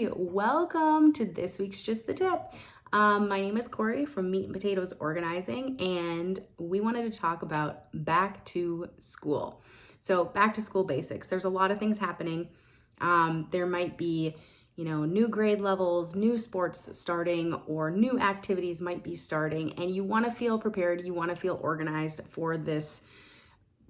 Hi, welcome to this week's Just the Tip. My name is Corey from Meat and Potatoes Organizing, and we wanted to talk about back to school. So back to school basics. There's a lot of things happening. There might be, new grade levels, new sports starting, or new activities might be starting, and you want to feel prepared. You want to feel organized for this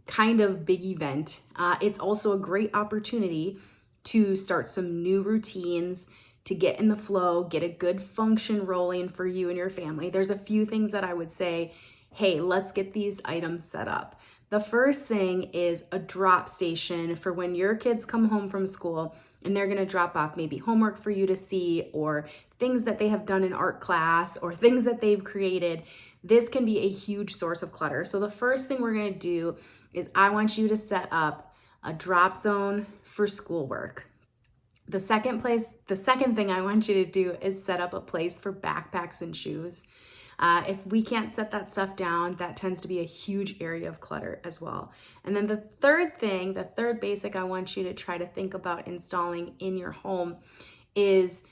kind of big event. It's also a great opportunity to start some new routines, to get in the flow, get a good function rolling for you and your family. There's a few things that I would say, hey, let's get these items set up. The first thing is a drop station for when your kids come home from school and they're gonna drop off maybe homework for you to see, or things that they have done in art class, or things that they've created. This can be a huge source of clutter. So the first thing we're gonna do is I want you to set up a drop zone for schoolwork. The second thing I want you to do is set up a place for backpacks and shoes. If we can't set that stuff down, that tends to be a huge area of clutter as well. And then the third basic I want you to try to think about installing in your home is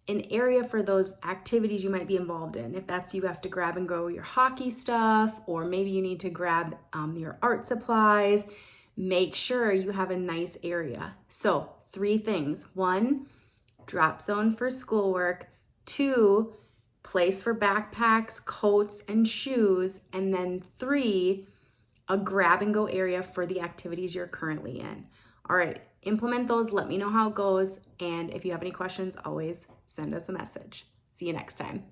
an area for those activities you might be involved in. If that's you have to grab and go your hockey stuff, or maybe you need to grab your art supplies, make sure you have a nice area. So 3 things. 1, drop zone for schoolwork. 2, place for backpacks, coats, and shoes. And then 3, a grab and go area for the activities you're currently in. All right, implement those. Let me know how it goes. And if you have any questions, always send us a message. See you next time.